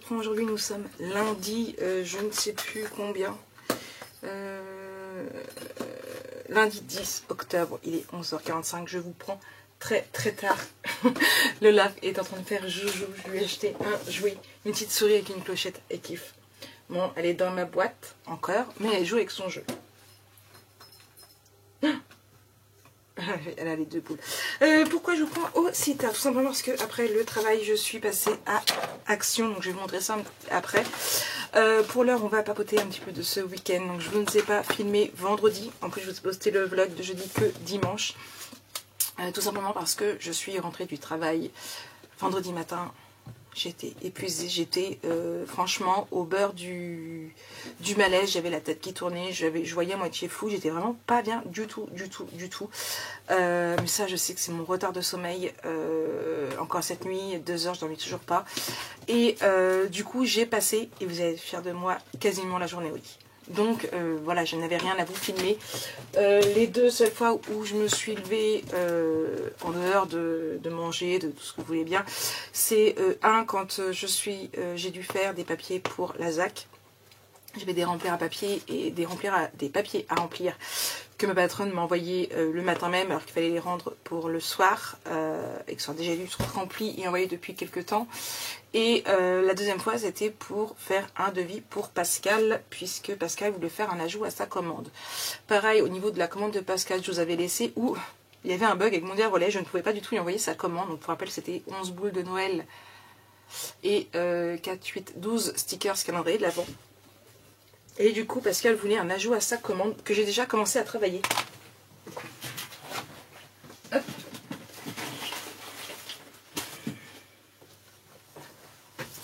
Aujourd'hui nous sommes lundi, je ne sais plus combien, lundi 10 octobre, il est 11h45, je vous prends très tard. Le lave est en train de faire joujou, je lui ai acheté un jouet, une petite souris avec une clochette, elle kiffe. Bon, elle est dans ma boîte encore, mais elle joue avec son jeu. Elle a les deux boules. Pourquoi je vous prends aussi tard? Tout simplement parce que après le travail, je suis passée à Action. Donc je vais vous montrer ça après. Pour l'heure, on va papoter un petit peu de ce week-end. Donc je ne vous ai pas filmé vendredi. En plus, je vous ai posté le vlog de jeudi que dimanche. Tout simplement parce que je suis rentrée du travail vendredi matin. J'étais épuisée, j'étais franchement au beurre du malaise, j'avais la tête qui tournait, je voyais à moitié flou, j'étais vraiment pas bien du tout. Mais ça, je sais que c'est mon retard de sommeil, encore cette nuit, 2 heures, je dormais toujours pas. Et du coup, j'ai passé, et vous allez être fiers de moi, quasiment la journée au lit. Donc voilà, je n'avais rien à vous filmer. Les 2 seules fois où je me suis levée en dehors de manger, de tout ce que vous voulez bien, c'est quand j'ai dû faire des papiers pour la ZAC. J'avais des remplis à papier et des papiers à remplir que ma patronne m'a envoyé le matin même, alors qu'il fallait les rendre pour le soir et que ce soit déjà dû être remplis et envoyés depuis quelques temps. Et la deuxième fois, c'était pour faire un devis pour Pascal, puisque Pascal voulait faire un ajout à sa commande. Pareil, au niveau de la commande de Pascal, je vous avais laissé où il y avait un bug avec mon dire relais, je ne pouvais pas du tout lui envoyer sa commande. Donc pour rappel, c'était 11 boules de Noël et 4, 8, 12 stickers calendrier de l'Avent. Et du coup, Pascal voulait un ajout à sa commande que j'ai déjà commencé à travailler. Hop.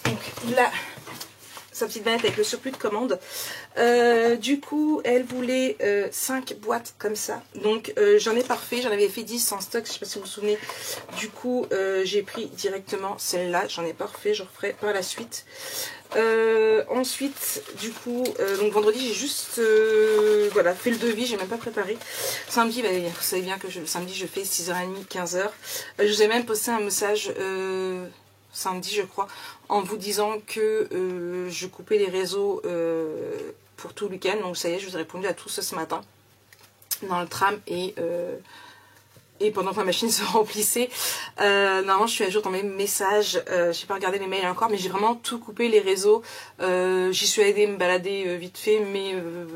Donc là, sa petite banette avec le surplus de commande. Du coup, elle voulait 5 boîtes comme ça. Donc j'en ai parfait, j'en avais fait 10 en stock, je ne sais pas si vous vous souvenez. Du coup, j'ai pris directement celle-là, j'en ai parfait, je referai par la suite. Ensuite, du coup, donc vendredi, j'ai juste voilà, fait le devis, j'ai même pas préparé. Samedi, bah, vous savez bien que samedi, je fais 6h30, 15h. Je vous ai même posté un message samedi, je crois, en vous disant que je coupais les réseaux pour tout le week-end. Donc ça y est, je vous ai répondu à tout ça ce matin dans le tram et pendant que ma machine se remplissait. Normalement je suis à jour dans mes messages, j'ai pas regardé les mails encore, mais j'ai vraiment tout coupé les réseaux. J'y suis allée me balader vite fait, mais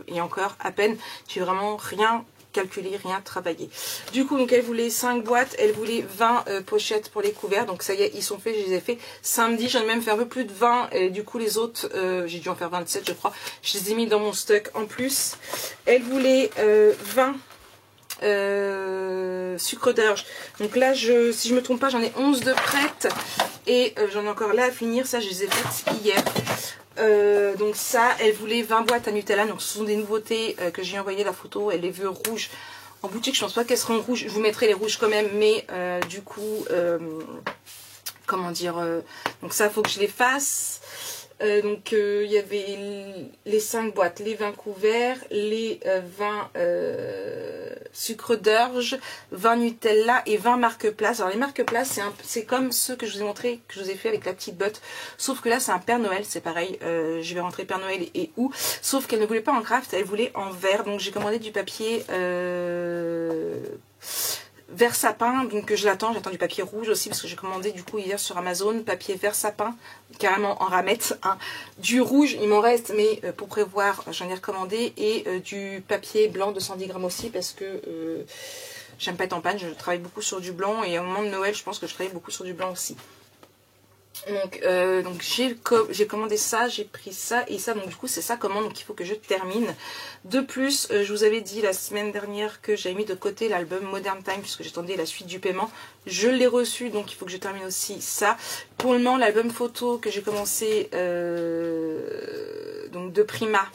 et encore à peine, j'ai vraiment rien calculé, rien travaillé. Du coup, donc elle voulait 5 boîtes, elle voulait 20 pochettes pour les couverts, donc ça y est, ils sont faits, je les ai fait samedi. J'en ai même fait un peu plus de 20, et du coup les autres, j'ai dû en faire 27 je crois, je les ai mis dans mon stock en plus. Elle voulait 20 sucre d'orge, donc là si je me trompe pas, j'en ai 11 de prêtes et j'en ai encore là à finir. Ça, je les ai faites hier. Donc ça, elle voulait 20 boîtes à Nutella, donc ce sont des nouveautés que j'ai envoyé la photo. Elle les veut rouges en boutique, je pense pas qu'elles seront rouges, je vous mettrai les rouges quand même, mais du coup comment dire, donc ça faut que je les fasse. Donc il y avait les 5 boîtes, les 20 couverts, les 20 sucre d'orge, 20 Nutella et 20 marque-place. Alors les marque-place, c'est comme ceux que je vous ai montré, que je vous ai fait avec la petite botte, sauf que là c'est un Père Noël, c'est pareil, je vais rentrer Père Noël et où, sauf qu'elle ne voulait pas en craft, elle voulait en verre. Donc j'ai commandé du papier vert sapin, donc j'attends du papier rouge aussi parce que j'ai commandé du coup hier sur Amazon, papier vert sapin, carrément en ramette, hein. Du rouge il m'en reste, mais pour prévoir j'en ai recommandé, et du papier blanc de 110 grammes aussi parce que j'aime pas être en panne, je travaille beaucoup sur du blanc et au moment de Noël je pense que je travaille beaucoup sur du blanc aussi. Donc j'ai commandé ça, j'ai pris ça et ça, donc du coup c'est ça commande, donc il faut que je termine. De plus, je vous avais dit la semaine dernière que j'avais mis de côté l'album Modern Time puisque j'attendais la suite du paiement. Je l'ai reçu, donc il faut que je termine aussi ça. Pour le moment, l'album photo que j'ai commencé donc de Prima,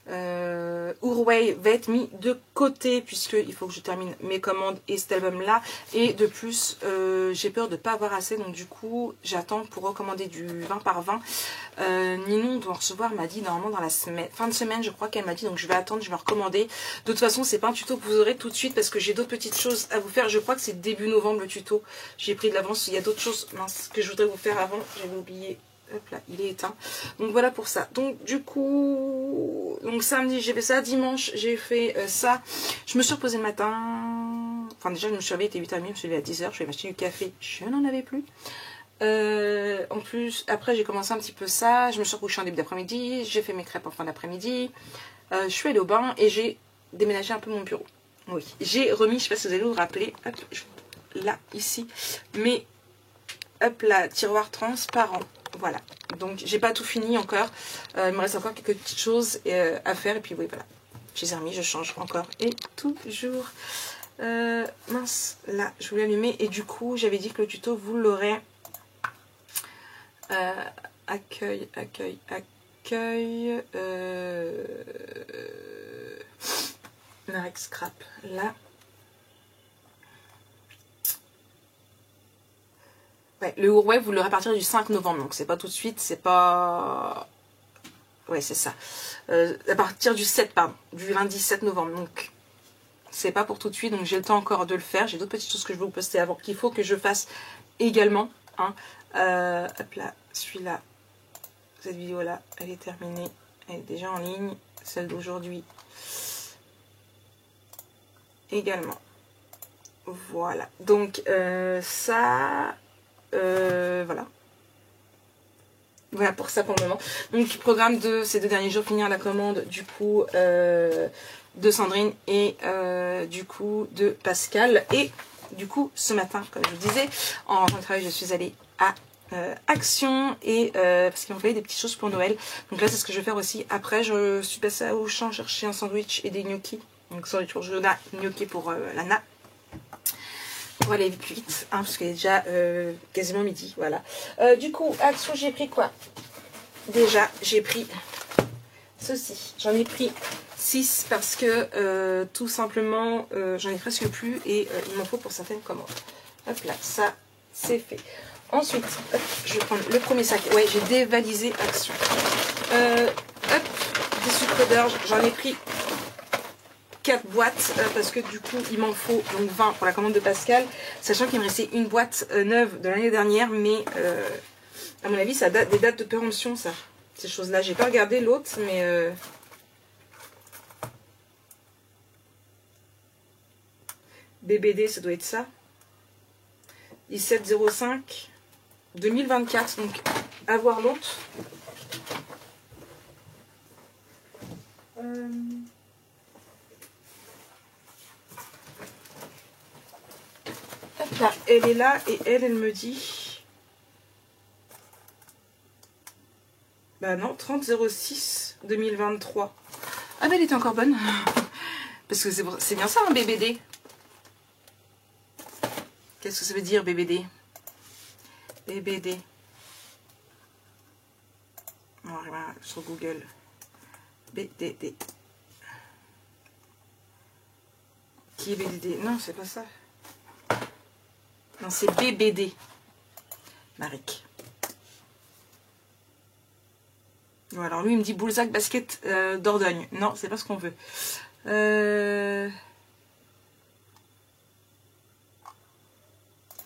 Urway va être mis de côté puisqu'il faut que je termine mes commandes et cet album là, et de plus j'ai peur de ne pas avoir assez, donc du coup j'attends pour recommander du 20 par 20. Ninon doit recevoir, m'a dit normalement dans la semaine, fin de semaine je crois qu'elle m'a dit, donc je vais attendre, je vais recommander. De toute façon c'est pas un tuto que vous aurez tout de suite parce que j'ai d'autres petites choses à vous faire. Je crois que c'est début novembre le tuto, j'ai pris de l'avance, il y a d'autres choses mince, que je voudrais vous faire avant, j'avais oublié. Hop là, il est éteint. Donc voilà pour ça. Donc du coup, donc samedi j'ai fait ça, dimanche j'ai fait ça. Je me suis reposée le matin. Enfin déjà je me suis réveillée, il était 8h30, je me suis levée à 10h, je vais m'acheter du café, je n'en avais plus. En plus, après j'ai commencé un petit peu ça, je me suis recouchée en début d'après-midi, j'ai fait mes crêpes en fin d'après-midi, je suis allée au bain et j'ai déménagé un peu mon bureau. Oui, j'ai remis, je sais pas si vous allez vous rappeler, hop, là, ici, mais hop là, tiroir transparent. Voilà, donc j'ai pas tout fini encore, il me reste encore quelques petites choses à faire et puis oui voilà, je les ai remis, je change encore et toujours. Mince, là je voulais allumer et du coup j'avais dit que le tuto vous l'aurez. Accueil, Marek Scrap, là. Ouais, le Urway, vous l'aurez à partir du 5 novembre, donc c'est pas tout de suite, c'est pas... Ouais, c'est ça. À partir du 7, pardon, du lundi 7 novembre, donc c'est pas pour tout de suite, donc j'ai le temps encore de le faire. J'ai d'autres petites choses que je vais vous poster avant, qu'il faut que je fasse également. Hein. Hop là, celui-là, cette vidéo-là, elle est terminée, elle est déjà en ligne. Celle d'aujourd'hui également. Voilà, donc ça... voilà. Voilà pour ça pour le moment. Donc programme de ces 2 derniers jours, finir la commande du coup de Sandrine et du coup de Pascal. Et du coup ce matin, comme je vous disais, en rentrant de travail, je suis allée à Action et parce qu'ils m'ont fait des petites choses pour Noël. Donc là c'est ce que je vais faire aussi. Après je suis passée à Auchan chercher un sandwich et des gnocchis. Donc sandwich pour Jonah, gnocchi pour Lana. On va aller plus vite, hein, parce qu'il est déjà quasiment midi, voilà. Du coup, Action, j'ai pris quoi? Déjà, j'ai pris ceci. J'en ai pris 6 parce que tout simplement, j'en ai presque plus et il m'en faut pour certaines commandes. Hop là, ça, c'est fait. Ensuite, hop, je vais prendre le premier sac. Ouais, j'ai dévalisé Action. Hop, des sucres d'orge, j'en ai pris 4 boîtes parce que du coup il m'en faut donc 20 pour la commande de Pascal, sachant qu'il me restait une boîte neuve de l'année dernière, mais à mon avis ça date des dates de péremption, ça, ces choses là. J'ai pas regardé l'autre, mais BBD ça doit être ça, 1705 2024, donc à voir l'autre. Hop là, elle est là et elle me dit... Bah non, 30-06 2023. Ah bah elle était encore bonne. Parce que c'est bien ça un BBD. Qu'est-ce que ça veut dire BBD? BBD. On va arriver sur Google. BDD. Qui est BDD? Non, c'est pas ça. Non, c'est BBD. Marek. Bon, alors lui, il me dit Boulzac basket Dordogne. Non, c'est pas ce qu'on veut.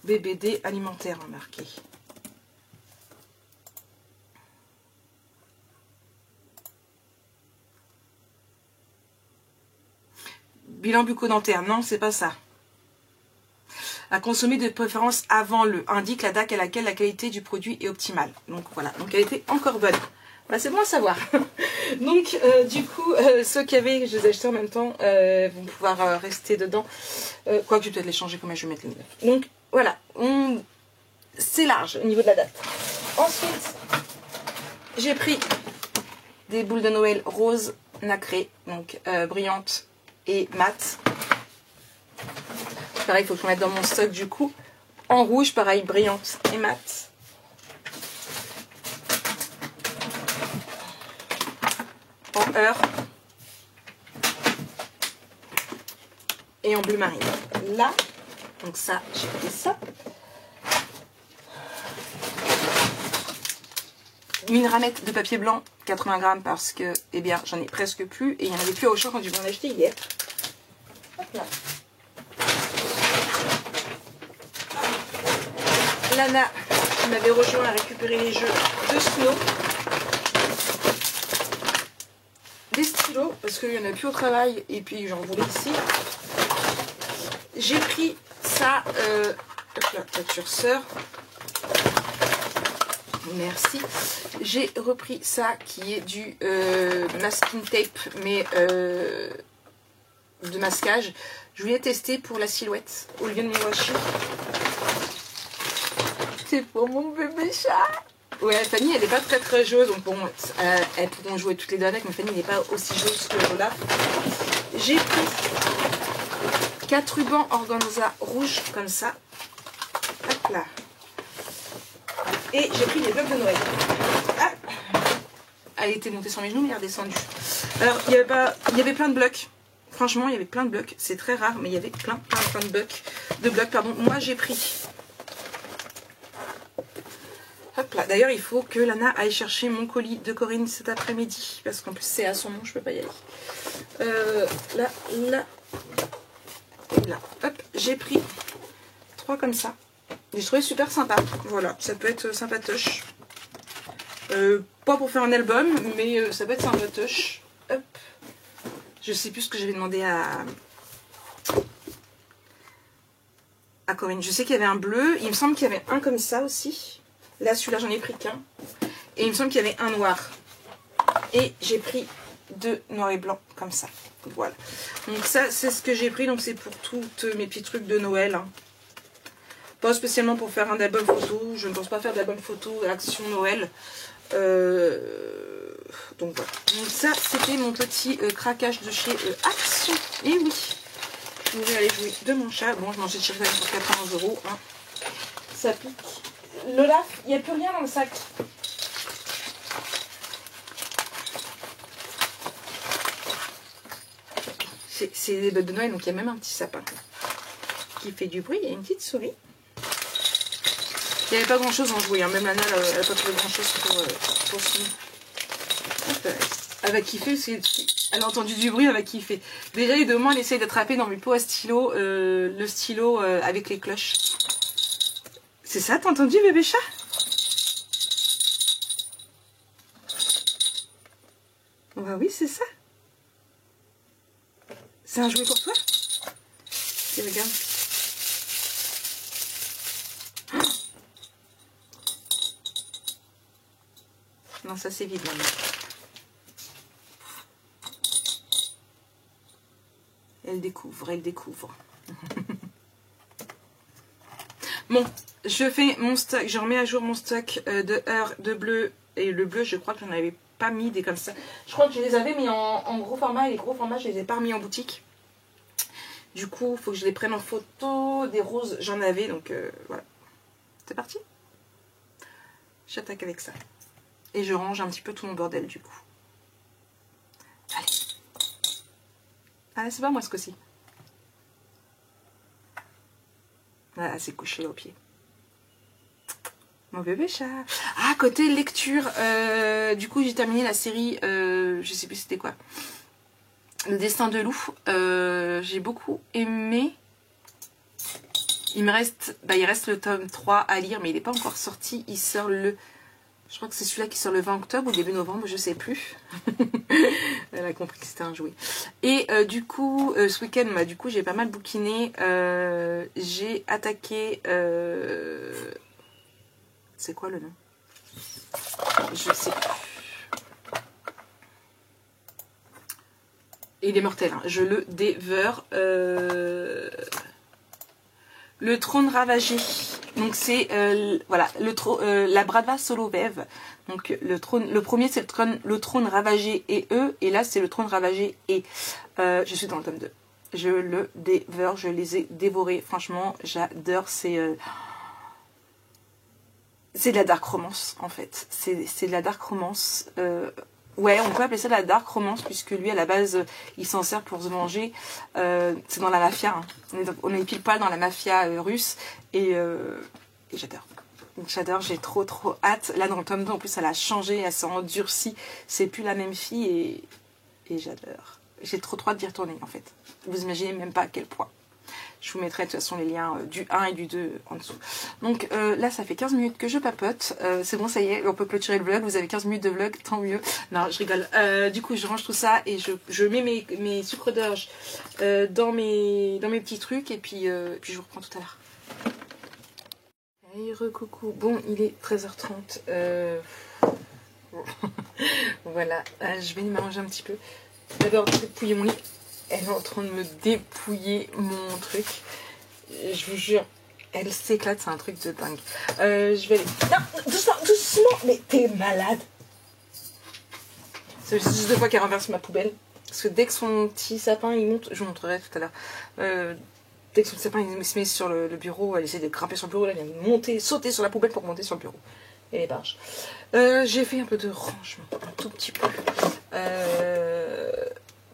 BBD alimentaire, marqué. Bilan bucco-dentaire. Non, c'est pas ça. À consommer de préférence avant le, indique la date à laquelle la qualité du produit est optimale. Donc voilà, donc elle était encore bonne. Voilà, c'est bon à savoir. Donc du coup, ceux qui avaient, je les ai achetés en même temps, vont pouvoir rester dedans. Quoique je vais peut-être les changer, comment je vais mettre les neufs. Donc voilà, c'est large au niveau de la date. Ensuite, j'ai pris des boules de Noël roses nacrées, donc brillantes et mates. Pareil, il faut que je mette dans mon stock du coup. En rouge, pareil, brillante et mat. En heure. et en bleu marine. Là, donc ça, j'ai pris ça. Une ramette de papier blanc, 80 grammes, parce que, eh bien, j'en ai presque plus. Et il n'y en avait plus au champ quand je m'en ai acheté hier. Hop là. Lana, qui m'avait rejoint à récupérer les jeux de Snow. Des stylos, parce qu'il n'y en a plus au travail, et puis j'en voulais ici. J'ai pris ça, hop là, le curseur. Merci. J'ai repris ça qui est du masking tape, mais de masquage. Je voulais tester pour la silhouette au lieu de mes washi. C'est pour mon bébé chat. Ouais, Fanny, elle n'est pas très joueuse, donc bon, elles pourront jouer toutes les deux avec, mais Fanny n'est pas aussi joueuse que Lola. J'ai pris 4 rubans organza rouges comme ça. Hop là. Et j'ai pris des blocs de Noël. Ah, elle était montée sur mes genoux, mais elle est redescendue. Alors, il y avait plein de blocs. Franchement, il y avait plein de blocs. C'est très rare, mais il y avait plein de blocs. Moi, j'ai pris. Hop là. D'ailleurs, il faut que Lana aille chercher mon colis de Corinne cet après-midi. Parce qu'en plus, c'est à son nom, je peux pas y aller. Là. Et là. Hop, j'ai pris 3 comme ça. J'ai trouvé super sympa. Voilà, ça peut être sympatoche. Pas pour faire un album, mais ça peut être sympatoche. Hop. Je sais plus ce que j'avais demandé à Corinne. Je sais qu'il y avait un bleu. Il me semble qu'il y avait un comme ça aussi. Là, celui-là, j'en ai pris qu'un. Et il me semble qu'il y avait un noir. Et j'ai pris 2 noirs et blancs comme ça. Voilà. Donc ça, c'est ce que j'ai pris. Donc c'est pour tous mes petits trucs de Noël. Hein. Pas spécialement pour faire un album photo. Je ne pense pas faire d'album photo Action Noël. Donc voilà. Donc ça, c'était mon petit craquage de chez Action. Et oui. Je voulais aller jouer de mon chat. Bon, je mangeais de chez pour 80 €. Hein. Ça pique. Lola, il n'y a plus rien dans le sac. C'est les bottes de Noël, donc il y a même un petit sapin qui fait du bruit. Il y a une petite souris. Il n'y avait pas grand chose en jouer, hein. Même Lana, elle n'a pas trouvé grand chose pour son. Elle va kiffer, elle a entendu du bruit, elle va kiffer. Déjà, il demande, elle essaye d'attraper dans mes pots à stylo, le stylo avec les cloches. C'est ça, t'as entendu, bébé chat? Bah oui, c'est ça. C'est un jouet pour toi? Et regarde. Non, ça c'est vide maintenant. Elle découvre. Bon, je fais mon stock, je remets à jour mon stock de heures de bleu. Et le bleu, je crois que j'en avais pas mis des comme ça. Je crois que je les avais mis en gros format. Et les gros formats, je les ai pas remis en boutique. Du coup, il faut que je les prenne en photo. Des roses, j'en avais. Donc voilà. C'est parti. J'attaque avec ça. Et je range un petit peu tout mon bordel du coup. Allez. Ah, c'est pas moi ce coup-ci. Ah, c'est couché au pied. Mon bébé chat. Ah, côté lecture, du coup j'ai terminé la série, je sais plus c'était quoi. Le destin de loup. J'ai beaucoup aimé. Il reste le tome 3 à lire, mais il n'est pas encore sorti. Il sort le... Je crois que c'est celui-là qui sort le 20 octobre ou début novembre, je sais plus. Elle a compris que c'était un jouet. Et du coup, ce week-end, du coup, j'ai pas mal bouquiné. J'ai attaqué... C'est quoi le nom? Je sais plus. Il est mortel, hein. Je le dévore. Le trône ravagé. Donc c'est voilà la Bradva Solo Veve. Donc le premier c'est le trône ravagé et eux, et là c'est le trône ravagé et je suis dans le tome 2. Je le dévore, je les ai dévorés. Franchement, j'adore. C'est de la dark romance en fait. C'est de la dark romance Ouais, on peut appeler ça la dark romance, puisque lui, à la base, il s'en sert pour se venger. C'est dans la mafia. Hein. On est pile poil dans la mafia russe. Et j'adore. J'adore, j'ai trop hâte. Là, dans le tome 2, en plus, elle a changé, elle s'est endurcie. C'est plus la même fille et j'adore. J'ai trop hâte d'y retourner, en fait. Vous imaginez même pas à quel point. Je vous mettrai de toute façon les liens du 1 et du 2 en dessous. Donc là, ça fait 15 minutes que je papote. C'est bon, ça y est, on peut clôturer le vlog. Vous avez 15 minutes de vlog, tant mieux. Non, je rigole. Du coup, je range tout ça et je mets mes sucres d'orge dans mes petits trucs. Et puis je vous reprends tout à l'heure. Hey, recoucou. Bon, il est 13h30. Voilà, je vais m'arranger un petit peu. D'abord, dépouiller mon lit. Elle est en train de me dépouiller mon truc. Je vous jure, elle s'éclate, c'est un truc de dingue. Je vais aller... Non, doucement. Mais t'es malade. C'est juste 2 fois qu'elle renverse ma poubelle. Parce que dès que son petit sapin, il monte... Je vous montrerai tout à l'heure. Dès que son sapin, il se met sur le bureau, elle essaie de grimper sur le bureau. Là, elle vient monter, sauter sur la poubelle pour monter sur le bureau. Et les barges. J'ai fait un peu de rangement, un tout petit peu.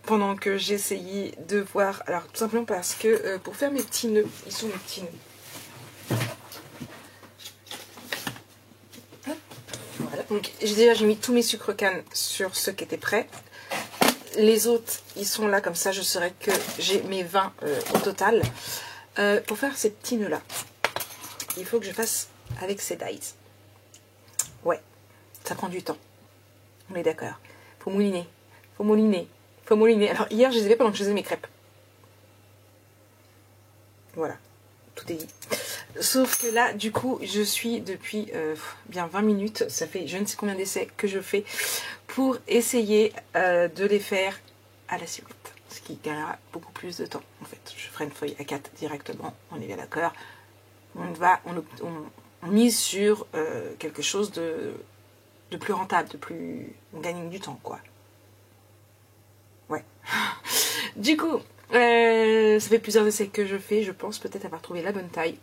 Pendant que j'essayais de voir, alors tout simplement parce que pour faire mes petits nœuds, ils sont mes petits nœuds. Hop, voilà, donc j'ai mis tous mes sucres cannes sur ceux qui étaient prêts. Les autres, ils sont là, comme ça je saurai que j'ai mes 20 au total. Pour faire ces petits nœuds là, il faut que je fasse avec ces dies. Ouais, ça prend du temps. On est d'accord. Faut mouliner, faut mouliner. Faut mouliner. Alors hier je les ai fait pendant que je faisais mes crêpes. Voilà, tout est dit. Sauf que là, du coup, je suis depuis bien 20 minutes, ça fait je ne sais combien d'essais que je fais pour essayer de les faire à la suite. Ce qui gagnera beaucoup plus de temps. En fait, je ferai une feuille A4 directement, on est bien d'accord. On mise sur quelque chose de plus rentable, on gagne du temps, quoi. Ouais. Du coup, ça fait plusieurs essais que je fais. Je pense peut-être avoir trouvé la bonne taille.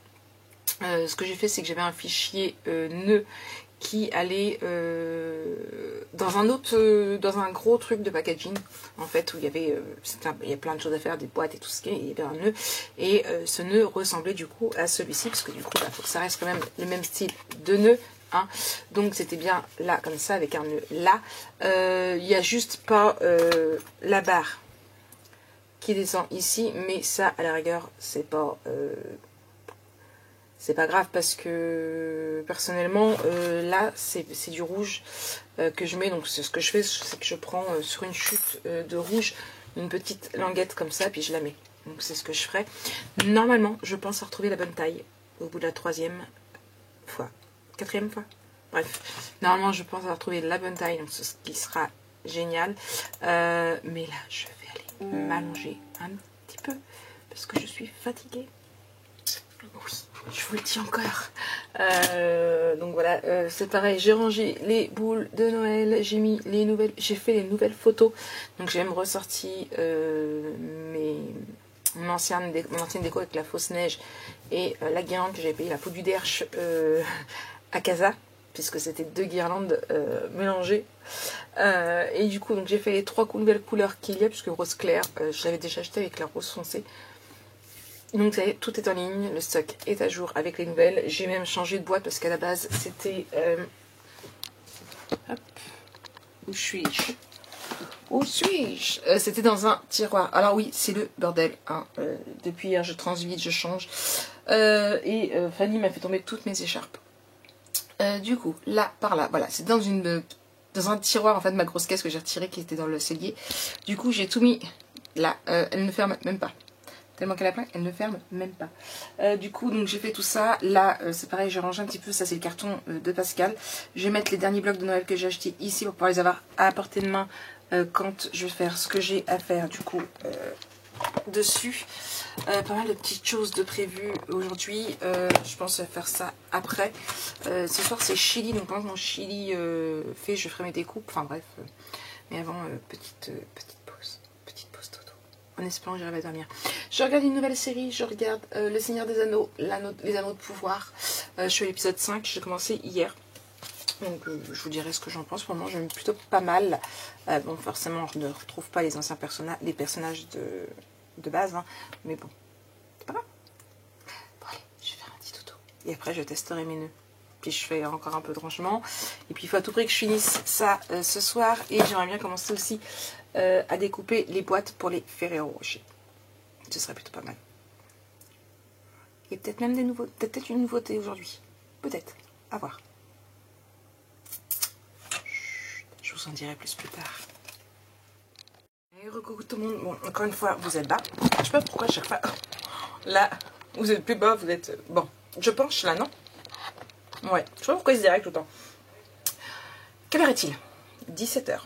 Ce que j'ai fait, c'est que j'avais un fichier nœud qui allait dans un gros truc de packaging, en fait, où il y avait il y a plein de choses à faire, des boîtes et tout ce qui est, il y avait un nœud. Et ce nœud ressemblait du coup à celui-ci, parce que du coup, il faut que ça reste quand même le même style de nœud. Hein. Donc c'était bien là comme ça avec un nœud là. Il n'y a juste pas la barre qui descend ici, mais ça à la rigueur c'est pas grave parce que personnellement là c'est du rouge que je mets. Donc ce que je fais, c'est que je prends sur une chute de rouge une petite languette comme ça puis je la mets. Donc c'est ce que je ferai. Normalement je pense retrouver la bonne taille au bout de la 3e fois. 4e fois. Bref, normalement je pense avoir trouvé la bonne taille, donc ce qui sera génial. Mais là, je vais aller m'allonger un petit peu parce que je suis fatiguée. Oui, je vous le dis encore. Donc voilà, c'est pareil, j'ai rangé les boules de Noël, j'ai fait les nouvelles photos. Donc j'ai même ressorti mon ancienne déco avec la fausse neige et la guirlande que j'avais payée, la peau du derche à Casa, puisque c'était 2 guirlandes mélangées. Et du coup, j'ai fait les 3 nouvelles couleurs qu'il y a, puisque rose clair, je l'avais déjà acheté avec la rose foncée. Donc ça y est, tout est en ligne, le stock est à jour avec les nouvelles. J'ai même changé de boîte parce qu'à la base c'était... hop, où suis-je? C'était dans un tiroir. Alors oui, c'est le bordel. Hein. Depuis hier, je transvite, je change. Et Fanny m'a fait tomber toutes mes écharpes. Du coup, là, par là, voilà, c'est dans un tiroir en fait, ma grosse caisse que j'ai retirée qui était dans le cellier. Du coup, j'ai tout mis là. Elle ne ferme même pas. Tellement qu'elle a plein, elle ne ferme même pas. Du coup, donc j'ai fait tout ça. Là, c'est pareil, je range un petit peu. Ça, c'est le carton de Pascal. Je vais mettre les derniers blocs de Noël que j'ai achetés ici pour pouvoir les avoir à portée de main quand je vais faire ce que j'ai à faire. Du coup, dessus. Pas mal de petites choses de prévues aujourd'hui. Je pense faire ça après. Ce soir, c'est chili. Donc, quand mon chili fait, je ferai mes découpes. Enfin, bref. Mais avant, petite pause. Petite pause dodo. En espérant que j'arrive à dormir. Je regarde une nouvelle série. Je regarde Le Seigneur des Anneaux, les Anneaux de pouvoir. Je suis à l'épisode 5. J'ai commencé hier. Donc je vous dirai ce que j'en pense. Pour le moment, j'aime plutôt pas mal. Bon, forcément, je ne retrouve pas les anciens personnages de base, hein, mais bon, c'est pas grave. Bon allez, je vais faire un petit tuto. Et après, je testerai mes nœuds. Puis je fais encore un peu de rangement. Et puis il faut à tout prix que je finisse ça ce soir. Et j'aimerais bien commencer aussi à découper les boîtes pour les Ferrero Rocher. Ce serait plutôt pas mal. Et peut-être même peut-être une nouveauté aujourd'hui. Peut-être. À voir. Je vous en dirai plus tard. Et recoucou tout le monde. Bon, encore une fois, vous êtes bas. Je sais pas pourquoi chaque fois. Là, vous êtes plus bas, vous êtes. Bon, je penche là, non? Ouais, je sais pas pourquoi ils se direct tout le temps. Quelle heure est-il? 17h.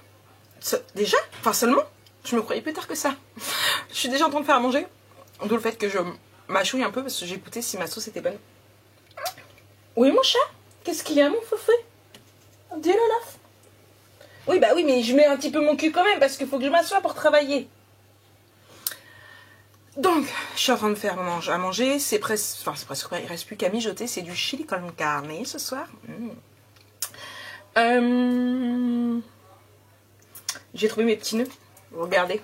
Déjà? Enfin, seulement? Je me croyais plus tard que ça. Je suis déjà en train de faire à manger. D'où le fait que je mâchouille un peu parce que j'ai écouté si ma sauce était bonne. Oui, mon chat? Qu'est-ce qu'il y a, mon foufou? Dis-le là. Oui, bah oui, mais je mets un petit peu mon cul quand même parce qu'il faut que je m'assoie pour travailler. Donc, je suis en train de faire à manger. C'est presque, enfin, c'est presque prêt. Il reste plus qu'à mijoter. C'est du chili con carne ce soir. J'ai trouvé mes petits nœuds. Regardez.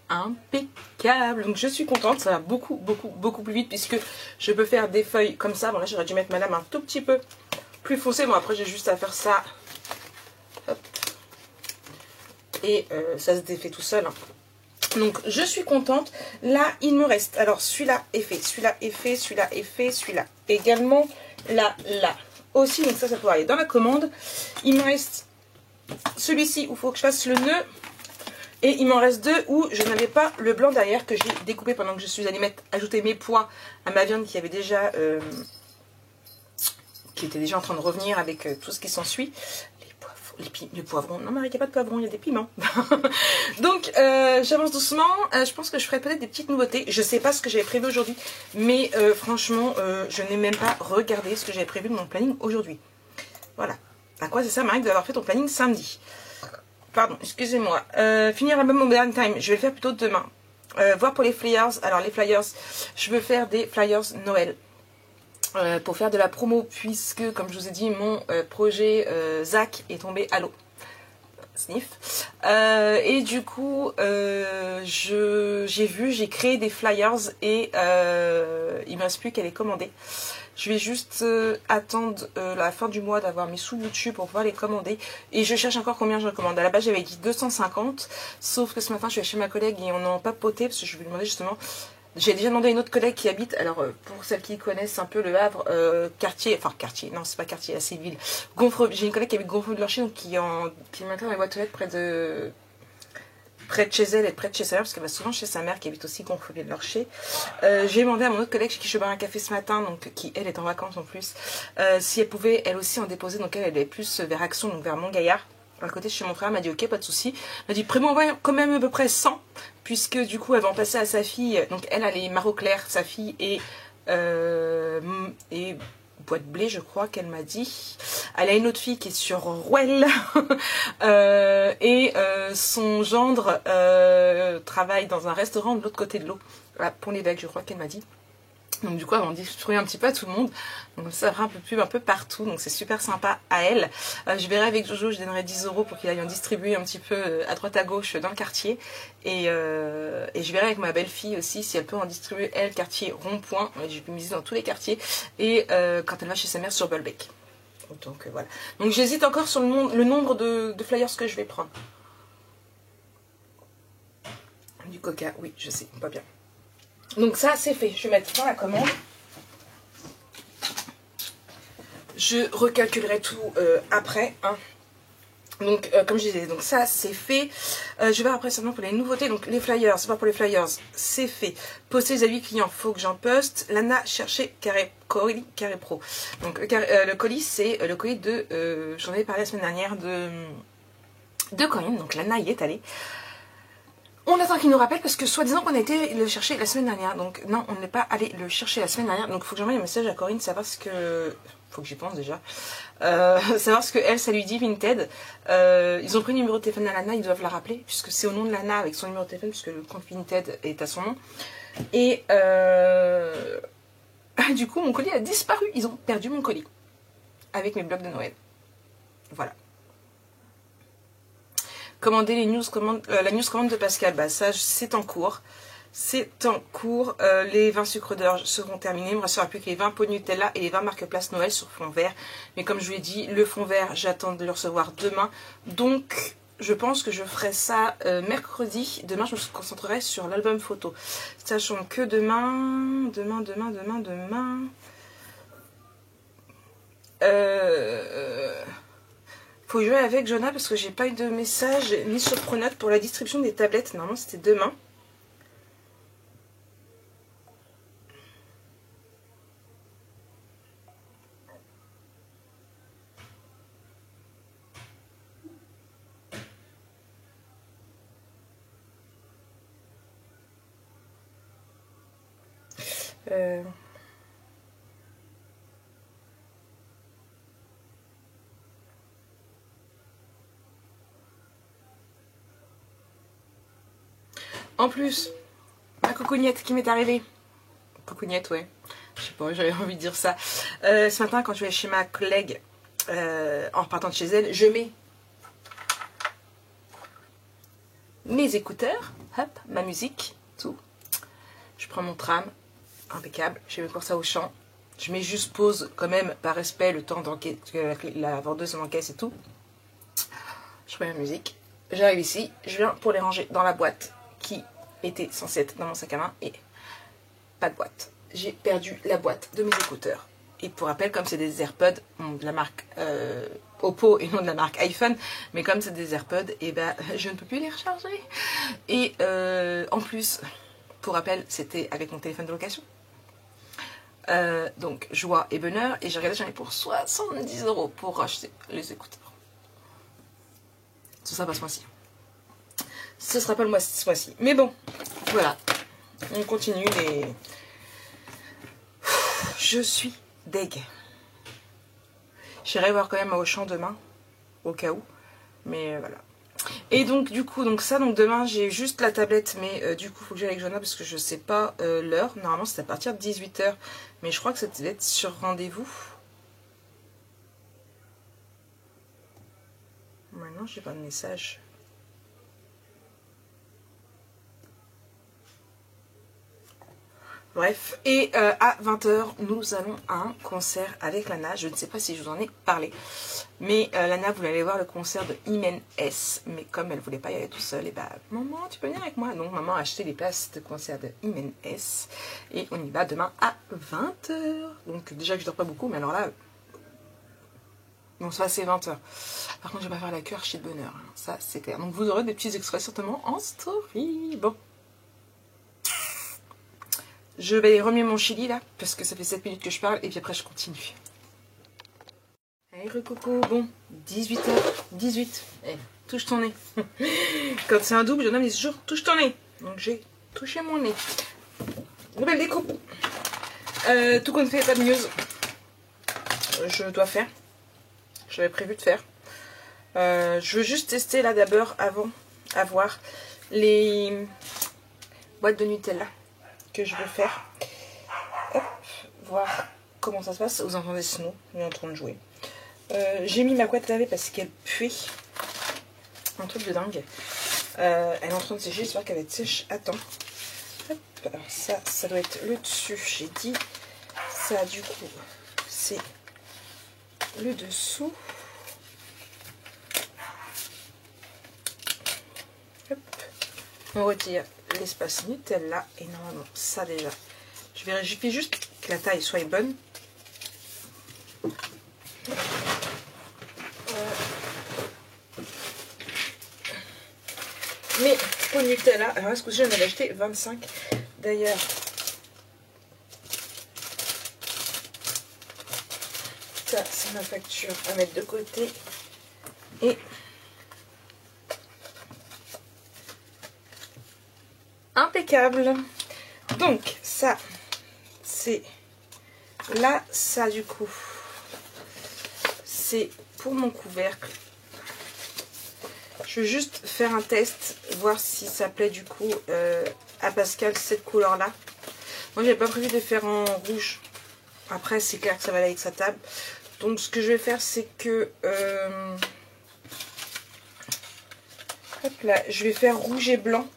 Impeccable. Donc, je suis contente. Ça va beaucoup plus vite puisque je peux faire des feuilles comme ça. Bon, là, j'aurais dû mettre ma lame un tout petit peu plus foncée. Bon, après, j'ai juste à faire ça. Hop. Et ça se défait tout seul. Hein. Donc, je suis contente. Là, il me reste. Alors, celui-là est fait. Celui-là est fait. Celui-là est fait. Celui-là également. Là aussi. Donc, ça peut aller dans la commande. Il me reste celui-ci où il faut que je fasse le nœud. Et il m'en reste deux où je n'avais pas le blanc derrière que j'ai découpé pendant que je suis allée ajouter mes pois à ma viande qui avait déjà... qui était déjà en train de revenir avec tout ce qui s'ensuit. Les poivrons. Non, Marie, il n'y a pas de poivrons, il y a des piments. Donc, j'avance doucement. Je pense que je ferai peut-être des petites nouveautés. Je ne sais pas ce que j'avais prévu aujourd'hui. Mais franchement, je n'ai même pas regardé ce que j'avais prévu de mon planning aujourd'hui. Voilà. À quoi ça sert, Marie, d'avoir fait ton planning samedi? Pardon, excusez-moi. Finir l'album Modern Time, je vais le faire plutôt demain. Voir pour les flyers. Alors, les flyers, je veux faire des flyers Noël. Pour faire de la promo puisque comme je vous ai dit mon projet Zach est tombé à l'eau. Sniff. Et du coup j'ai créé des flyers et il ne me reste plus qu'à les commander. Je vais juste attendre la fin du mois d'avoir mes sous YouTube pour pouvoir les commander. Et je cherche encore combien je recommande. À la base j'avais dit 250. Sauf que ce matin je suis allée chez ma collègue et on en papotait parce que je lui demandais justement. J'ai déjà demandé à une autre collègue qui habite, alors pour celles qui connaissent un peu le Havre, quartier, non c'est pas quartier, c'est ville, j'ai une collègue qui habite Gonfreux-de-Lorcher, donc qui maintenant dans les boîtes aux lettres près de chez elle et près de chez sa mère, parce qu'elle va souvent chez sa mère qui habite aussi Gonfreux-de-Lorcher. J'ai demandé à mon autre collègue chez qui je bois un café ce matin, donc qui elle est en vacances en plus, si elle pouvait elle aussi en déposer, donc elle est plus vers Action, donc vers Montgaillard. À côté de chez mon frère, m'a dit ok, pas de souci. Elle m'a dit prévois quand même à peu près 100, puisque du coup elle va en passer à sa fille. Donc elle a les Maro Clair, sa fille, et Bois de Blé, je crois qu'elle m'a dit. Elle a une autre fille qui est sur Rouelle et son gendre travaille dans un restaurant de l'autre côté de l'eau, à Pont-l'Évêque, je crois qu'elle m'a dit. Donc du coup, elle m'a distribué un petit peu à tout le monde. Donc ça fera un peu pub un peu partout. Donc c'est super sympa à elle. Je verrai avec Jojo, je donnerai 10 € pour qu'il aille en distribuer un petit peu à droite à gauche dans le quartier. Et je verrai avec ma belle-fille aussi si elle peut en distribuer, elle, quartier Rond-Point. Je vais miser dans tous les quartiers. Et quand elle va chez sa mère sur Bolbec. Donc voilà. Donc j'hésite encore sur le nombre de flyers que je vais prendre. Du coca, oui, je sais, pas bien. Donc ça, c'est fait. Je vais mettre dans la commande. Je recalculerai tout après. Hein. Donc, comme je disais, donc ça, c'est fait. Je vais voir après seulement pour les nouveautés. Donc, les flyers, c'est pas pour les flyers, c'est fait. Poster les avis clients, faut que j'en poste. Lana, chercher colis carré pro. Donc, le colis, c'est le colis de... j'en avais parlé la semaine dernière de Corinne. Donc, Lana y est allée. On attend qu'il nous rappelle parce que soi-disant qu'on a été le chercher la semaine dernière. Donc non, on n'est pas allé le chercher la semaine dernière. Donc il faut que j'envoie un message à Corinne, savoir ce que... Faut que j'y pense déjà. Savoir ce que elle, ça lui dit Vinted. Ils ont pris le numéro de téléphone à Lana, ils doivent la rappeler. Puisque c'est au nom de Lana avec son numéro de téléphone, puisque le compte Vinted est à son nom. Et du coup, mon colis a disparu. Ils ont perdu mon colis. Avec mes blocs de Noël. Voilà. Commander les news, la news commande de Pascal, bah ça c'est en cours. C'est en cours. Les 20 sucres d'orge seront terminés. Il ne me restera plus que les 20 pots de Nutella et les 20 marque place Noël sur fond vert. Mais comme je vous l'ai dit, le fond vert, j'attends de le recevoir demain. Donc, je pense que je ferai ça mercredi. Demain, je me concentrerai sur l'album photo. Sachant que demain... faut jouer avec Jonah parce que j'ai pas eu de message ni sur Pronote pour la distribution des tablettes. Normalement, c'était demain. En plus, ma coucougnette qui m'est arrivée. Coucougnette, ouais. Je sais pas, j'avais envie de dire ça. Ce matin, quand je vais chez ma collègue, en repartant de chez elle, je mets mes écouteurs, hop, ma musique, tout. Je prends mon tram, impeccable, je vais mettre ça au champ. Je mets juste pause quand même, par respect, le temps que la vendeuse m'encaisse et tout. Je prends ma musique, j'arrive ici, je viens pour les ranger dans la boîte qui était censée être dans mon sac à main et pas de boîte. J'ai perdu la boîte de mes écouteurs. Et pour rappel, comme c'est des AirPods de la marque Oppo et non de la marque iPhone, mais comme c'est des AirPods, et ben je ne peux plus les recharger. Et en plus, pour rappel, c'était avec mon téléphone de location. Donc joie et bonheur. Et j'ai regardé, j'en ai pour 70 € pour racheter les écouteurs. Ce sera pas ce mois-ci. Ce sera pas le ce mois-ci. Mais bon, voilà. On continue les... Je suis deg. J'irai voir quand même à Auchan demain, au cas où. Mais voilà. Et donc du coup, donc demain j'ai juste la tablette, mais du coup il faut que j'aille avec Jonah parce que je sais pas l'heure. Normalement c'est à partir de 18 h, mais je crois que ça devait être sur rendez-vous. Maintenant j'ai pas de message. Bref, et à 20 h, nous allons à un concert avec Lana. Je ne sais pas si je vous en ai parlé, mais Lana voulait aller voir le concert de Imen S. Mais comme elle voulait pas y aller tout seule, et bah, maman, tu peux venir avec moi. Donc maman a acheté les places de concert de Imen S. Et on y va demain à 20 h. Donc déjà que je dors pas beaucoup, mais alors là... Bon, ça c'est 20 h. Par contre, je vais pas faire la queue archi de bonheur. Hein. Ça, c'est clair. Donc vous aurez des petits extraits certainement en story. Bon. Je vais remuer mon chili là, parce que ça fait 7 minutes que je parle, et puis après je continue. Allez, recoucou, bon, 18 h, 18. Eh, touche ton nez. Quand c'est un double, je nomme toujours touche ton nez. Donc j'ai touché mon nez. Nouvelle découpe. Tout compte fait, pas de news. Je dois faire. J'avais prévu de faire. Je veux juste tester là d'abord, avant, à voir les boîtes de Nutella que je veux faire. Hop, voir comment ça se passe. Vous entendez Snow, il est en train de jouer. J'ai mis ma couette à laver parce qu'elle puait. Un truc de dingue. Elle est en train de sécher, j'espère qu'elle va être sèche à temps. Hop, alors ça doit être le dessus, j'ai dit. Ça du coup, c'est le dessous. Hop. On retire l'espace Nutella et normalement ça déjà je vérifie juste que la taille soit bonne. Mais pour le Nutella, alors est-ce que j'en avais acheté 25 d'ailleurs. Ça c'est ma facture à mettre de côté et impeccable. Donc ça c'est là, ça du coup c'est pour mon couvercle. Je veux juste faire un test, voir si ça plaît du coup à Pascal cette couleur là. Moi j'avais pas prévu de faire en rouge, après c'est clair que ça va aller avec sa table, Donc ce que je vais faire, c'est que hop là, je vais faire rouge et blanc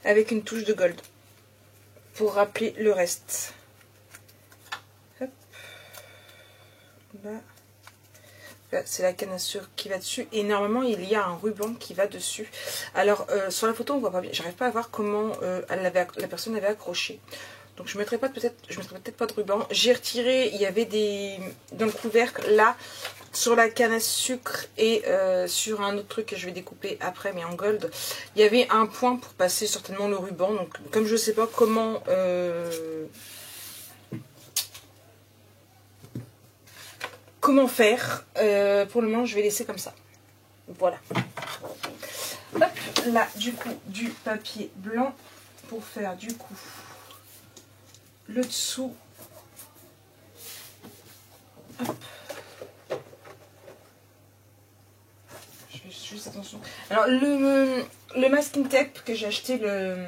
avec une touche de gold pour rappeler le reste. Hop. Là. Là, c'est la canne à sucre qui va dessus et normalement il y a un ruban qui va dessus. Alors sur la photo on voit pas bien, j'arrive pas à voir comment la personne avait accroché. Donc je mettrai peut-être pas de ruban. J'ai retiré, il y avait des dans le couvercle là sur la canne à sucre et sur un autre truc que je vais découper après mais en gold. Il y avait un point pour passer certainement le ruban. Donc comme je sais pas comment faire, pour le moment je vais laisser comme ça. Voilà. Hop, là du coup du papier blanc pour faire du coup le dessous. Hop. Je fais juste attention. Alors le masking tape que j'ai acheté, le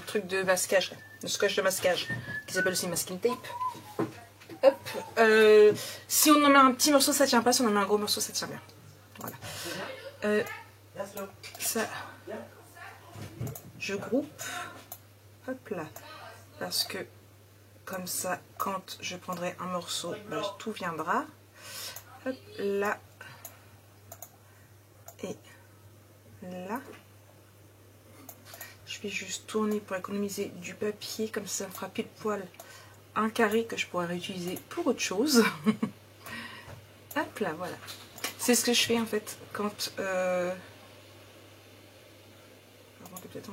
truc de masquage, le scotch de masquage qui s'appelle aussi masking tape. Hop. Si on en met un petit morceau ça tient pas, si on en met un gros morceau ça tient bien. Voilà. Ça je groupe. Hop là. Parce que comme ça quand je prendrai un morceau bah, tout viendra. Hop là. Et là. Je vais juste tourner pour économiser du papier, comme ça me fera pile poil un carré que je pourrais réutiliser pour autre chose. Hop là, voilà. C'est ce que je fais en fait quand... peut-être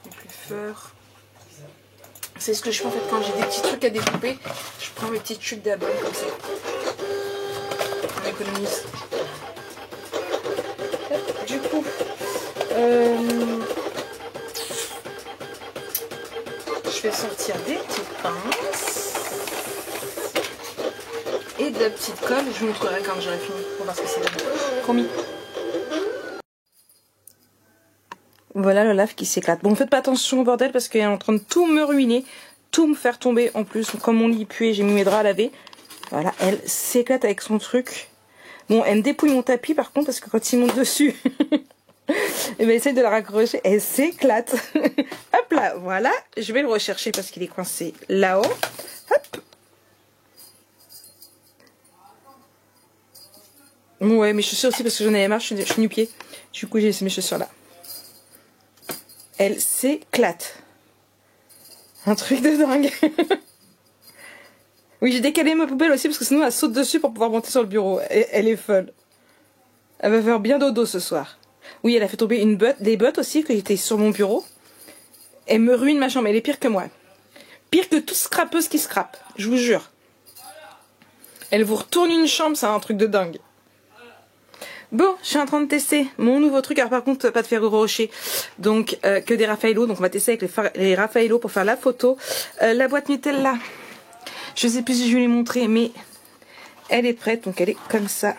les plus fort. C'est ce que je fais en fait quand j'ai des petits trucs à découper. Je prends mes petites chutes d'album comme ça. On économise. Hop, du coup... je vais sortir des petites pinces et de la petite colle. Je vous montrerai quand j'aurai fini pour voir ce que c'est. Promis. Voilà le lave qui s'éclate. Bon, faites pas attention au bordel parce qu'il est en train de tout me ruiner, tout me faire tomber en plus. Comme mon lit puait, j'ai mis mes draps à laver. Voilà, elle s'éclate avec son truc. Bon, elle me dépouille mon tapis par contre parce que quand il monte dessus... Et bien essaye de la raccrocher, elle s'éclate. Hop là, voilà, je vais le rechercher parce qu'il est coincé là-haut. Hop. Ouais, mes chaussures aussi parce que j'en avais marre, je suis nu-pied. Du coup j'ai laissé mes chaussures là. Elle s'éclate. Un truc de dingue. Oui, j'ai décalé ma poubelle aussi parce que sinon elle saute dessus pour pouvoir monter sur le bureau. Elle est folle. Elle va faire bien dodo ce soir. Oui, elle a fait tomber des bottes aussi qui étaient sur mon bureau. Elle me ruine ma chambre. Elle est pire que moi. Pire que toute scrapeuse qui scrape. Je vous jure. Elle vous retourne une chambre, c'est un truc de dingue. Bon, je suis en train de tester mon nouveau truc. Alors par contre, pas de Ferrero Rocher. Donc, que des Raffaello. Donc on va tester avec les Raffaello pour faire la photo. La boîte Nutella. Je sais plus si je vais les montrer, mais elle est prête. Donc elle est comme ça.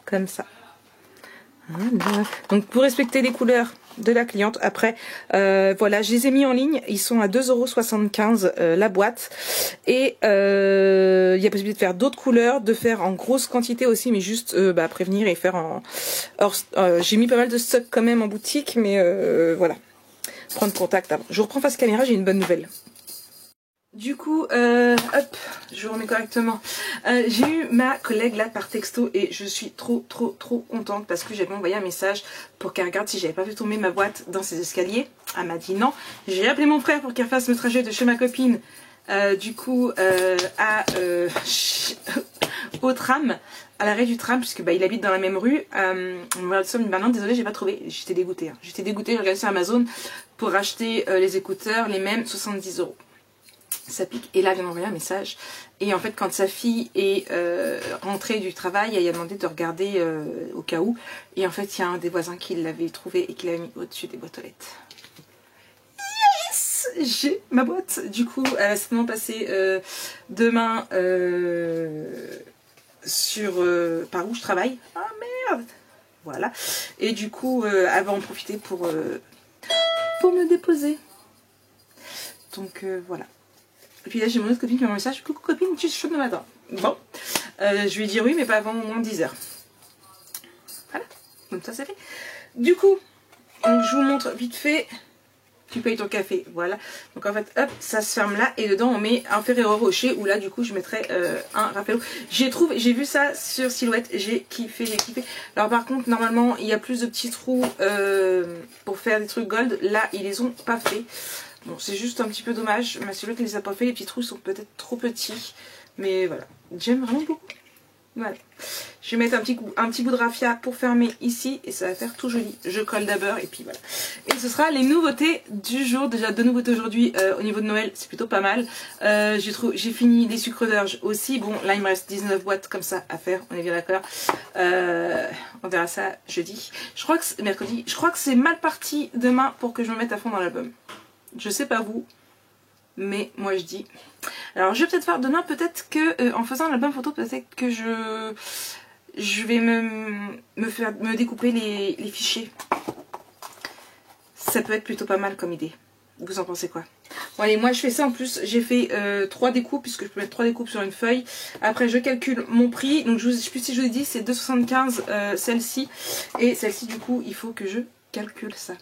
Comme ça. Voilà. Donc pour respecter les couleurs de la cliente, après voilà, je les ai mis en ligne, ils sont à 2,75 € la boîte et il y a possibilité de faire d'autres couleurs, de faire en grosse quantité aussi, mais juste prévenir et faire en... j'ai mis pas mal de stock quand même en boutique, mais voilà, prendre contact avant. Je reprends face caméra, j'ai une bonne nouvelle. Du coup, hop, je vous remets correctement. J'ai eu ma collègue là par texto et je suis trop contente parce que j'avais envoyé un message pour qu'elle regarde si j'avais pas fait tomber ma boîte dans ses escaliers. Elle m'a dit non. J'ai appelé mon frère pour qu'il fasse le trajet de chez ma copine, du coup, au tram, à l'arrêt du tram, puisque il habite dans la même rue. On m'a dit non, désolé, j'ai pas trouvé. J'étais dégoûtée. Hein. J'étais dégoûtée, j'ai regardé sur Amazon pour acheter les écouteurs, les mêmes, 70 €. Ça pique, et là elle vient d'envoyer un message et en fait quand sa fille est rentrée du travail, elle a demandé de regarder au cas où, et en fait il y a un des voisins qui l'avait trouvé et qui l'avait mis au-dessus des boîtes aux lettres. Yes, j'ai ma boîte. Du coup elle va certainement passer demain sur par où je travaille. Ah merde, voilà, et du coup elle va en profiter pour me déposer. Donc voilà. Et puis là j'ai mon autre copine qui m'a envoyé un message. Coucou copine, tu es chaude le matin. Bon, je lui ai dit oui mais pas avant au moins 10 h. Voilà, donc ça c'est fait. Du coup, donc, je vous montre vite fait. Tu payes ton café, voilà. Donc en fait, hop, ça se ferme là et dedans on met un Ferrero Rocher où là du coup je mettrai un Raffaello. J'ai vu ça sur Silhouette, j'ai kiffé, j'ai kiffé. Alors par contre, normalement il y a plus de petits trous pour faire des trucs gold. Là, ils les ont pas fait. Bon, c'est juste un petit peu dommage. Ma Silhouette les a pas fait, les petits trous sont peut-être trop petits. Mais voilà, j'aime vraiment beaucoup. Voilà. Je vais mettre un petit bout de raffia pour fermer ici et ça va faire tout joli. Je colle d'abord et puis voilà. Et ce sera les nouveautés du jour. Déjà 2 nouveautés aujourd'hui au niveau de Noël, c'est plutôt pas mal. J'ai fini les sucres d'orge aussi. Bon là il me reste 19 boîtes comme ça à faire, on est bien d'accord. On verra ça jeudi. Je crois que c'est mercredi. Je crois que c'est mal parti demain pour que je me mette à fond dans l'album. Je sais pas vous. Mais moi je dis. Alors je vais peut-être faire demain, peut-être que en faisant l'album photo, peut-être que je vais me découper les fichiers. Ça peut être plutôt pas mal comme idée. Vous en pensez quoi? Bon allez, moi je fais ça en plus. J'ai fait 3 découpes puisque je peux mettre 3 découpes sur une feuille. Après je calcule mon prix. Donc je sais plus si je vous ai dit, c'est 2,75 celle-ci. Et celle-ci du coup il faut que je calcule ça.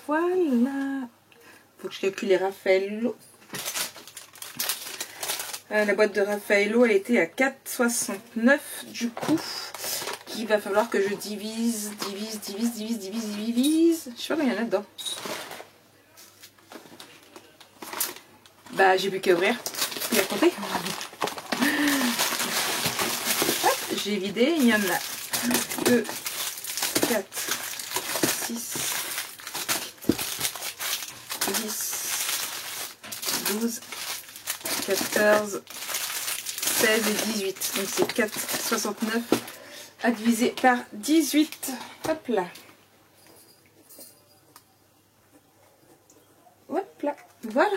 Voilà. Faut que je calcule les Raffaello. La boîte de Raffaello, elle était à 4,69 du coup. Il va falloir que je divise. Je sais pas combien il y en a dedans. Bah j'ai plus qu'à ouvrir. Il a compté. Hop, j'ai vidé. Il y en a 2, 4, 6, 10, 12, 14, 16 et 18. Donc c'est 4,69 à diviser par 18. Hop là. Hop là. Voilà.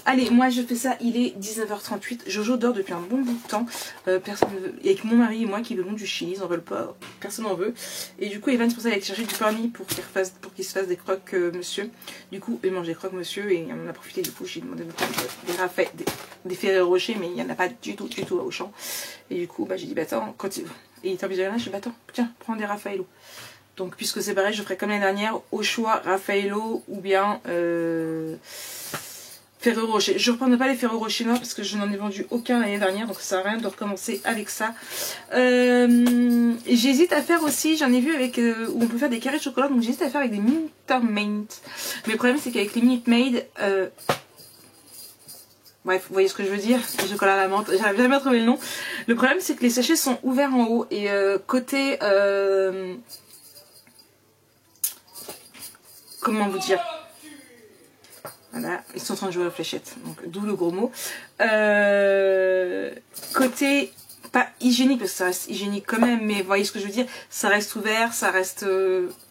Allez, moi je fais ça, il est 19h38. Jojo dort depuis un bon bout de temps. Personne ne veut. Il y a que mon mari et moi qui voulons du chili, ils en veulent pas. Personne n'en veut. Et du coup, Evan, c'est pour ça qu'il a cherché du permis pour qu'il se fasse des croques monsieur. Du coup, il mange des croques monsieur et on en a profité. Du coup, j'ai demandé de prendre des Ferrero Rocher, mais il n'y en a pas du tout à Auchan. Et du coup, bah, j'ai dit, bah attends, quand il... Et il était en je dis, bah attends, tiens, prends des Raffaello. Donc, puisque c'est pareil, je ferai comme l'année dernière, au choix Raffaello ou bien Ferrero Rocher. Je ne reprendrai pas les Ferrero Rocher noirs parce que je n'en ai vendu aucun l'année dernière, donc ça sert à rien de recommencer avec ça. J'hésite à faire aussi, j'en ai vu avec où on peut faire des carrés de chocolat, donc j'hésite à faire avec des Minute Maid. Mais le problème c'est qu'avec les Minute Maid, bref, vous voyez ce que je veux dire, le chocolat à la menthe, j'arrive jamais à trouver le nom. Le problème c'est que les sachets sont ouverts en haut et côté... comment vous dire? Voilà, ils sont en train de jouer aux fléchettes, donc d'où le gros mot. Côté, pas hygiénique, parce que ça reste hygiénique quand même, mais vous voyez ce que je veux dire? Ça reste ouvert, ça reste...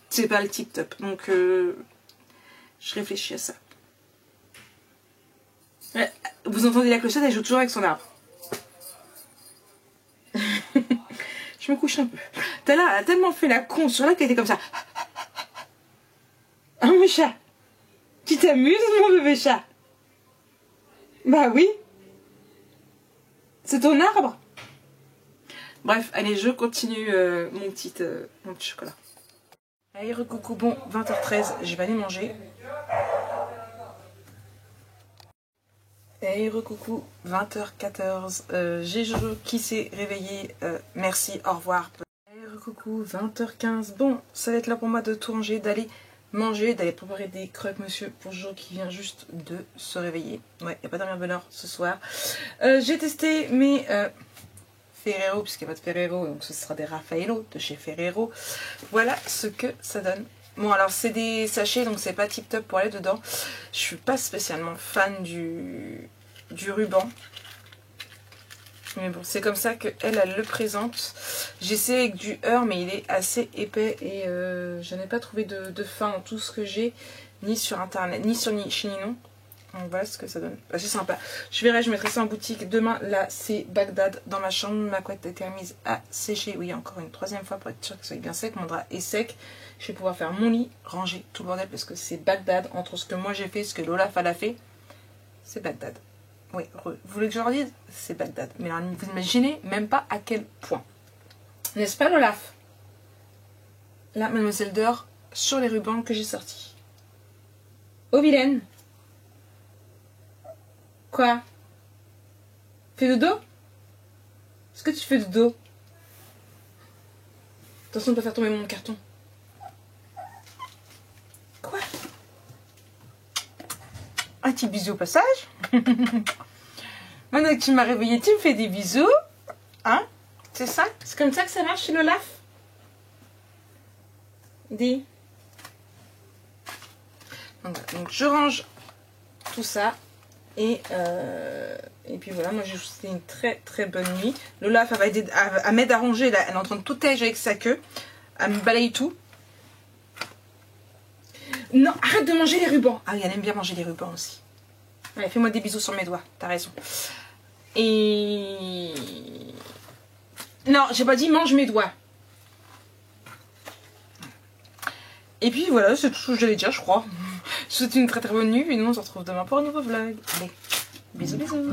c'est pas le tip top, donc je réfléchis à ça. Vous entendez la clochette, elle joue toujours avec son arbre. Je me couche un peu. T'as là, elle a tellement fait la con sur là qu'elle était comme ça. Oh mon chat, tu t'amuses mon bébé chat? Bah oui. C'est ton arbre. Bref, allez, je continue mon petit chocolat. Allez, recoucou, bon, 20h13, je vais aller manger. Hey recoucou, 20h14, j'ai Jojo qui s'est réveillé, merci, au revoir. Hey recoucou, 20h15, bon, ça va être là pour moi de tout ranger, d'aller manger, d'aller préparer des croques monsieur pour Jojo qui vient juste de se réveiller. Ouais, il n'y a pas d'heure bonheur ce soir. J'ai testé mes Ferrero, puisqu'il n'y a pas de Ferrero, donc ce sera des Raffaello de chez Ferrero. Voilà ce que ça donne. Bon alors c'est des sachets donc c'est pas tip top pour aller dedans. Je suis pas spécialement fan du ruban. Mais bon c'est comme ça qu'elle le présente. J'essaie avec du heurt mais il est assez épais et je n'ai pas trouvé de fin dans tout ce que j'ai. Ni sur internet, ni sur chez Ninon. Donc voilà ce que ça donne. C'est sympa. Je verrai, je mettrai ça en boutique demain. Là c'est Bagdad dans ma chambre. Ma couette a été remise à sécher. Oui encore une troisième fois pour être sûr que ça soit bien sec. Mon drap est sec. Je vais pouvoir faire mon lit, ranger tout le bordel parce que c'est Bagdad entre ce que moi j'ai fait et ce que Lola a fait. c'est Bagdad. Oui, vous voulez que je leur dise? C'est Bagdad. Mais alors, vous imaginez même pas à quel point. N'est-ce pas, l'Olaf? Là, Mademoiselle d'Or, sur les rubans que j'ai sortis. Oh, vilaine. Quoi? Fais dodo? Est-ce que tu fais dodo? Attention de ne pas faire tomber mon carton. Quoi? Un petit bisou au passage. Maintenant que tu m'as réveillée, tu me fais des bisous. Hein? C'est ça? C'est comme ça que ça marche chez l'Olaf? Dis. Donc je range tout ça. Et puis voilà, moi j'ai juste une très très bonne nuit. L'Olaf va aider à m'aider à ranger. Là, elle est en train de tout tège avec sa queue. Elle me balaye tout. Non, arrête de manger les rubans. Ah oui, elle aime bien manger les rubans aussi. Allez, fais-moi des bisous sur mes doigts, t'as raison. Et... non, j'ai pas dit mange mes doigts. Et puis voilà, c'est tout ce que j'allais dire, je crois. Je vous souhaite une très très bonne nuit, et nous on se retrouve demain pour un nouveau vlog. Allez, bisous bisous.